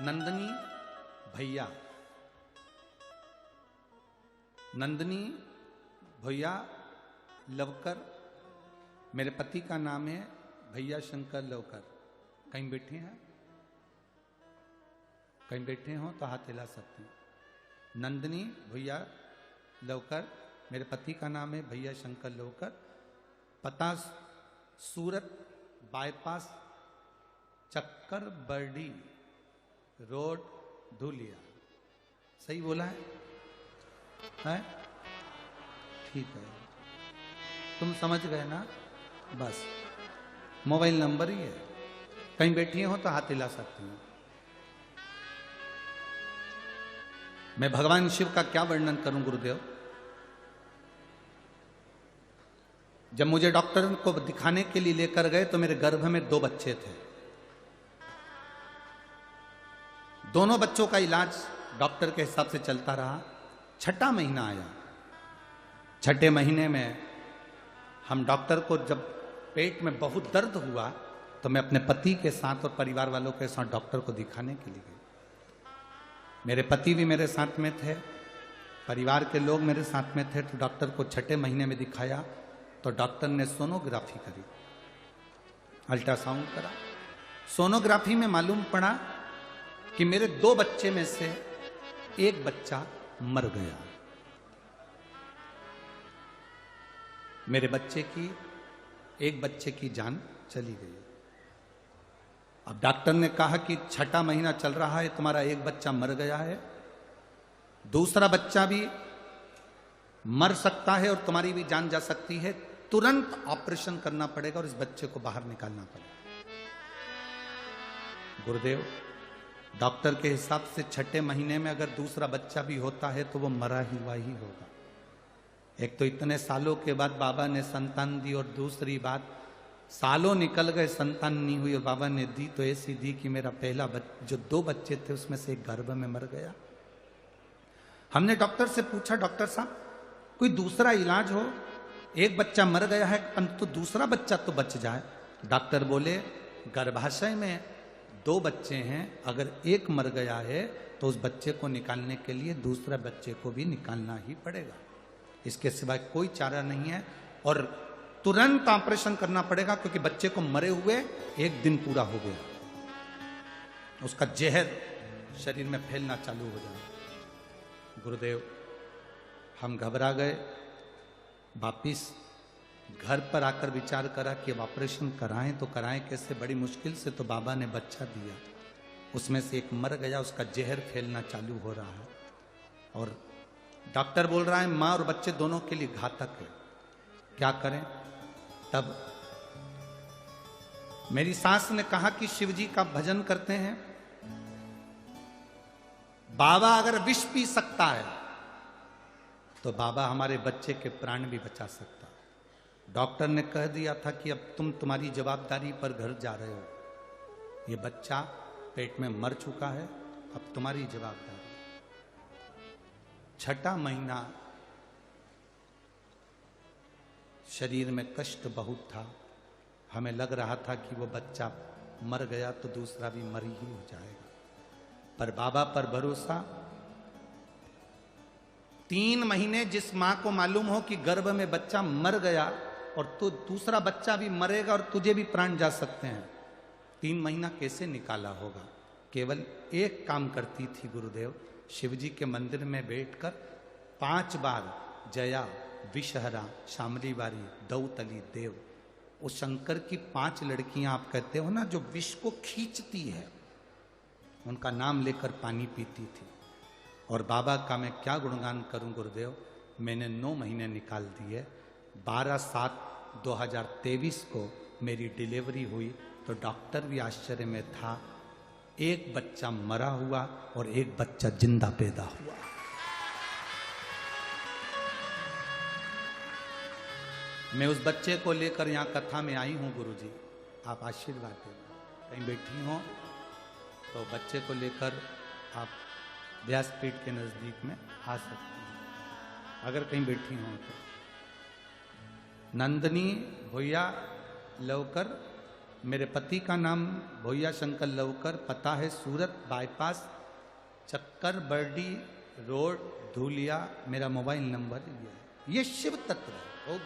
नंदनी भैया, नंदनी भैया लवकर, मेरे पति का नाम है भैया शंकर लवकर। कहीं बैठे हैं? कहीं बैठे हो तो हाथ हिला सकते हैं। नंदनी भैया लवकर, मेरे पति का नाम है भैया शंकर लवकर। पता सूरत बाईपास चक्कर बर्डी रोड धुलिया। सही बोला है? ठीक है, तुम समझ गए ना? बस मोबाइल नंबर ही है। कहीं बैठी हो तो हाथ हिला सकती हूँ। मैं भगवान शिव का क्या वर्णन करूं गुरुदेव। जब मुझे डॉक्टर को दिखाने के लिए लेकर गए तो मेरे गर्भ में 2 बच्चे थे। दोनों बच्चों का इलाज डॉक्टर के हिसाब से चलता रहा। 6ठा महीना आया। 6ठे महीने में हम डॉक्टर को, जब पेट में बहुत दर्द हुआ तो मैं अपने पति के साथ और परिवार वालों के साथ डॉक्टर को दिखाने के लिए गई। मेरे पति भी मेरे साथ में थे, परिवार के लोग मेरे साथ में थे। तो डॉक्टर को 6ठे महीने में दिखाया तो डॉक्टर ने सोनोग्राफी करी, अल्ट्रासाउंड करा। सोनोग्राफी में मालूम पड़ा कि मेरे 2 बच्चे में से एक बच्चा मर गया। मेरे एक बच्चे की जान चली गई। अब डॉक्टर ने कहा कि 6ठा महीना चल रहा है, तुम्हारा एक बच्चा मर गया है, दूसरा बच्चा भी मर सकता है और तुम्हारी भी जान जा सकती है। तुरंत ऑपरेशन करना पड़ेगा और इस बच्चे को बाहर निकालना पड़ेगा। गुरुदेव, डॉक्टर के हिसाब से 6ठे महीने में अगर दूसरा बच्चा भी होता है तो वो मरा हुआ ही होगा। एक तो इतने सालों के बाद बाबा ने संतान दी, और दूसरी बात सालों निकल गए, संतान नहीं हुई, और बाबा ने दी तो ऐसी दी कि मेरा पहला जो 2 बच्चे थे उसमें से एक गर्भ में मर गया। हमने डॉक्टर से पूछा, डॉक्टर साहब कोई दूसरा इलाज हो, एक बच्चा मर गया है तो दूसरा बच्चा तो बच जाए। डॉक्टर बोले, गर्भाशय में 2 बच्चे हैं, अगर एक मर गया है तो उस बच्चे को निकालने के लिए दूसरा बच्चे को भी निकालना ही पड़ेगा, इसके सिवाय कोई चारा नहीं है, और तुरंत ऑपरेशन करना पड़ेगा क्योंकि बच्चे को मरे हुए 1 दिन पूरा हो गया, उसका जहर शरीर में फैलना चालू हो जाए। गुरुदेव, हम घबरा गए। वापिस घर पर आकर विचार करा कि अब ऑपरेशन कराएं तो कराएं कैसे। बड़ी मुश्किल से तो बाबा ने बच्चा दिया, उसमें से एक मर गया, उसका जहर फैलना चालू हो रहा है, और डॉक्टर बोल रहा है माँ और बच्चे दोनों के लिए घातक है, क्या करें। तब मेरी सास ने कहा कि शिव जी का भजन करते हैं, बाबा अगर विष पी सकता है तो बाबा हमारे बच्चे के प्राण भी बचा सकता। डॉक्टर ने कह दिया था कि अब तुम्हारी जवाबदारी पर घर जा रहे हो, ये बच्चा पेट में मर चुका है, अब तुम्हारी जवाबदारी। 6ठा महीना शरीर में कष्ट बहुत था, हमें लग रहा था कि वो बच्चा मर गया तो दूसरा भी मर ही हो जाएगा, पर बाबा पर भरोसा। 3 महीने जिस मां को मालूम हो कि गर्भ में बच्चा मर गया और तो दूसरा बच्चा भी मरेगा और तुझे भी प्राण जा सकते हैं, 3 महीना कैसे निकाला होगा। केवल एक काम करती थी गुरुदेव, शिवजी के मंदिर में बैठकर 5 बार जया, विषहरा, शामली बारी, दौतली, देव, उस शंकर की 5 लड़कियां आप कहते हो ना जो विष को खींचती है, उनका नाम लेकर पानी पीती थी। और बाबा का मैं क्या गुणगान करूं गुरुदेव, मैंने 9 महीने निकाल दिए। 12/7/2023 को मेरी डिलीवरी हुई तो डॉक्टर भी आश्चर्य में था, एक बच्चा मरा हुआ और एक बच्चा जिंदा पैदा हुआ। मैं उस बच्चे को लेकर यहाँ कथा में आई हूँ गुरुजी, आप आशीर्वाद देना। कहीं बैठी हो तो बच्चे को लेकर आप व्यासपीठ के नजदीक में आ सकते हैं, अगर कहीं बैठी हो तो। नंदनी भैया लवकर मेरे पति का नाम भोया शंकर लवकर, पता है सूरत बाईपास चक्कर बर्डी रोड धूलिया, मेरा मोबाइल नंबर ये है। ये शिव तत्व है। बहुत